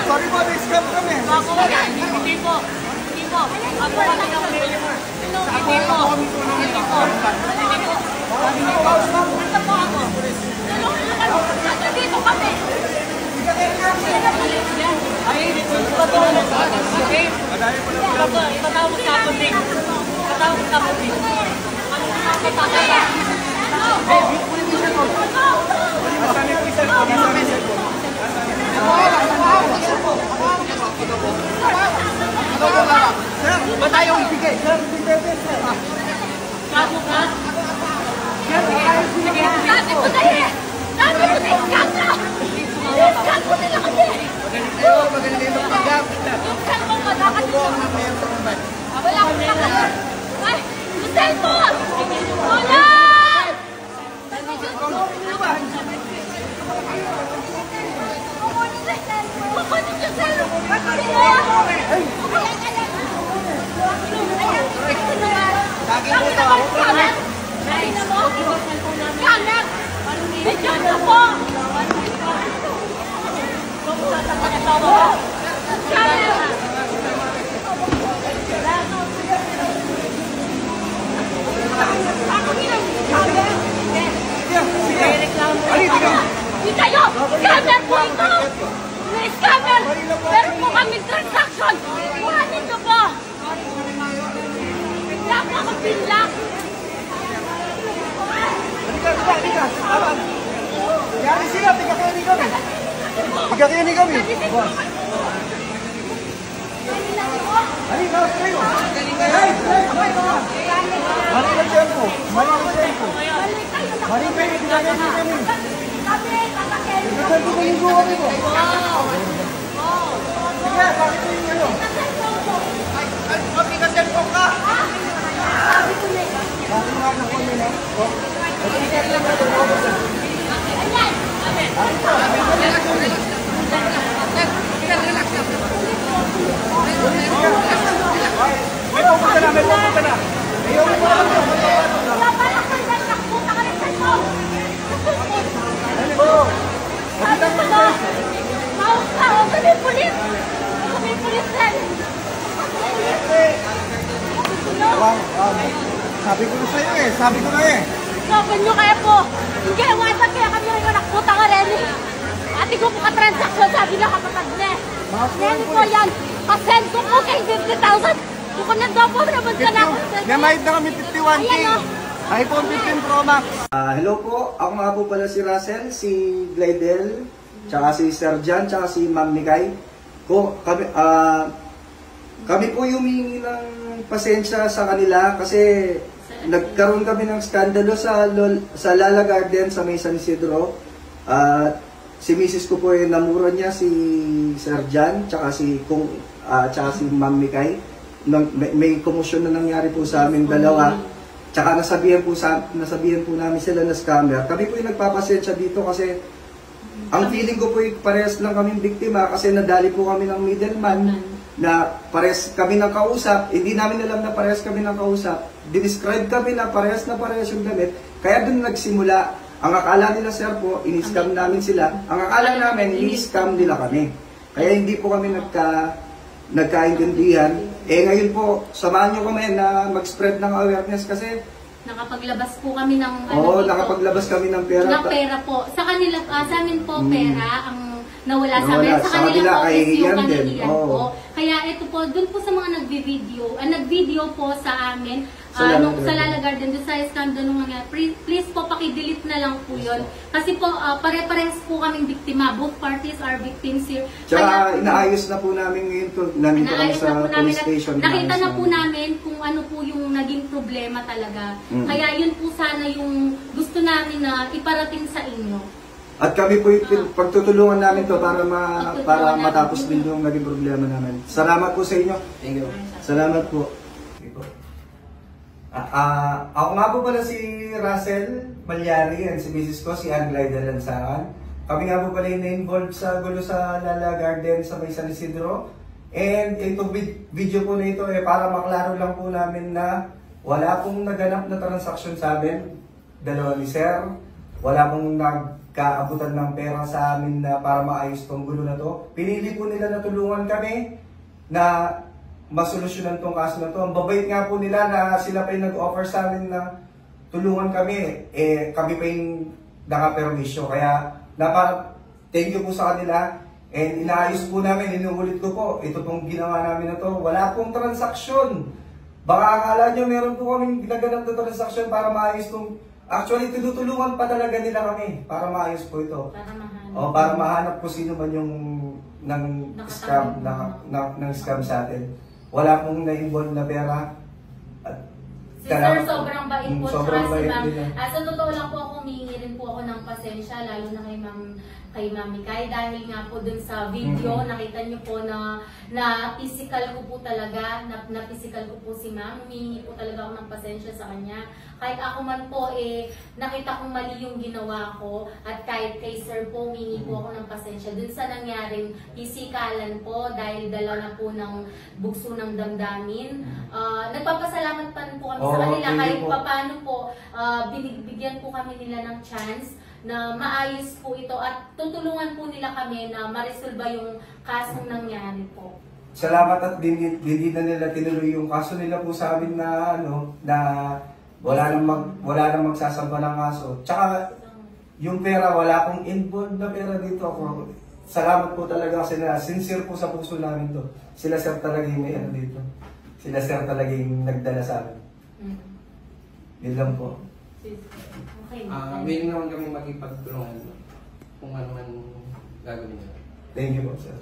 Sorry po, na-scam kami. Hindi po. Ako kasi ng player. Hindi po. Basta po ako. Dito kami. Ay, dito pa po. Okay? Ipatawag sa akin din. Ipatawag sa akin din. Ba tayong ibigay? Kaso ka? Sabi ko na eh! Sabi ko na iskan na! Iskan ko nila kasi! Magaling kayo magpanggap. Iskan mo ba? Wala ko na kayo! Ay! Yung cellphone! Wala! Kukunin yung cellphone! Lagi po ito ako. Kanan! Bigyan mo po! Kanan! Ako ginang kanan! Hindi kayo! Scammer po ito! May scammer! Meron po kami transaction! Kuhanin nyo po! Wala po ako pinlock! Halika. Yari sila, tigakainin kami. Tigakainin kami. Halika kayo. Mali ng tempo. Mali kayo, tigakainin kami. Tigakainin kami yung kami po. Sige, bakit ko yung ano? Tigakainin ka? Bakit nga na kami na? May pupunta na. Ayaw mo pa lang. Wala pa lang kayo nagtakbuta ka rin sa'yo! Ano po? Sabi ko na! Maus ka! Huwag kami pulis! Kami pulis din! Sabi ko na sa'yo eh. Sabi ko na eh. Sopan nyo kaya po! Hindi! Wasan kaya kami rin nakputa ka rin! Ate ko po ka-transaction sabi na kapatag na! Nene po yan! Pasend ko po kay 50,000! Kung nandun po naman ka na ako! Gamay na kami 51K. Ayan o! iPhone 15 Pro Max. Hello po, ako nga po pala si Russell, si Glidel, tsaka si Sir Jan, tsaka si Ma'am Mikay. Kami po humingi ng pasensya sa kanila kasi nagkaroon kami ng skandalo sa Lala Garden sa May San Isidro. Si Mrs. ko po namura niya si Sir Jan, tsaka si Ma'am Mikay. May komosyon na nangyari po sa aming dalawa. Tsaka nasabihan po namin sila na scammer. Kami po yung nagpapasensya dito kasi ang feeling ko po yung parehas lang kaming biktima kasi nadali po kami ng middleman na parehas kami ng kausap. Hindi namin alam na parehas kami ng kausap. Dinescribe kami na parehas yung damit. Kaya doon nagsimula. Ang akala nila sir po, in-scam namin sila. Ang akala namin, in-scam nila kami. Kaya hindi po kami nagkaintindihan. Ngayon po, samahan nyo kami na mag-spread ng awareness kasi Nakapaglabas po kami ng nakapaglabas kami ng pera. Ng pera po. Sa kanila, sa amin po pera ang nawala sa amin. Sa kanila po is yung kanilian po. Kaya ito po, dun po sa mga nag-video po sa amin, sa Lala Garden, doon sa scandal nung mga, please po, paki-delete na lang po yun. Kasi po, pare-parehas po kaming biktima. Both parties are victims here. Tsaka inaayos na po namin ngayon to. Nandito kami sa police station. Nakita na po namin kung ano po yung naging problema talaga. Kaya yun po sana yung gusto namin na iparating sa inyo. At kami po pagtutulungan namin to para matapos din yung naging problema namin. Salamat po sa inyo. Thank you. Salamat po. Ako nga po pala si Russell Malyari and si Mrs. ko, si Ann Glidel Lansangan. Kami nga po pala yung na-involved sa gulo sa Lala Garden sa May San Isidro. And itong video po na ito para maklaro lang po namin na wala pong naganap na transaksyon sa amin. Dalawa ni Sir. Wala pong kaabutan ng pera sa amin na para maayos tong gulo na to. Pinili po nila na tulungan kami na masolusyonan tong kaso na to. Ang babait nga po nila na sila pa yung nag-offer sa amin na tulungan kami. Kami pa yung nakapermisyo. Kaya thank you po sa kanila. And inaayos po namin, inuulit ko po, ito pong ginawa namin na to. Wala pong transaksyon. Baka akala nyo meron po kaming ginaganap na transaksyon para maayos tong... Actually, tinutulungan pa talaga nila kami para maayos po ito. Para mahanap po sino man yung ng scam sa atin. Wala pong na-involve na pera. Si Sir, sobrang bait po. Sobrang Si bait Ma'am. nila. Sa totoo lang po ako, humingi rin po ako ng pasensya, lalo na kay Ma'am Mikay. Dahil nga po dun sa video, nakita niyo po na physical ko po talaga, na physical ko po si Ma'am. Humingi po talaga ako ng pasensya sa kanya. Kahit ako man po, nakita kong mali yung ginawa ko. At kahit kay Sir po, humingi po ako ng pasensya dun sa nangyaring pisikalan po, dahil dala na po ng bugso ng damdamin. Nagpapasalamat pa rin po kami sa kanila, kahit paano po, binibigyan po kami nila ng chance na maayos po ito at tutulungan po nila kami na ma-resolve yung kasong nangyari po. Salamat at hindi na nila tinuloy yung kaso nila po sa amin na wala nang magsasampa ng kaso. Tsaka yung pera, wala akong involved na pera dito ako. Salamat po talaga kasi sincere po sa puso namin to. Sila sir talaga yung may dito. Sila sir talaga yung nagdala sa amin. Yun lang po. Okay. Willing naman kami makipagtulungan kung ano man gagawin nila. Thank you po sir.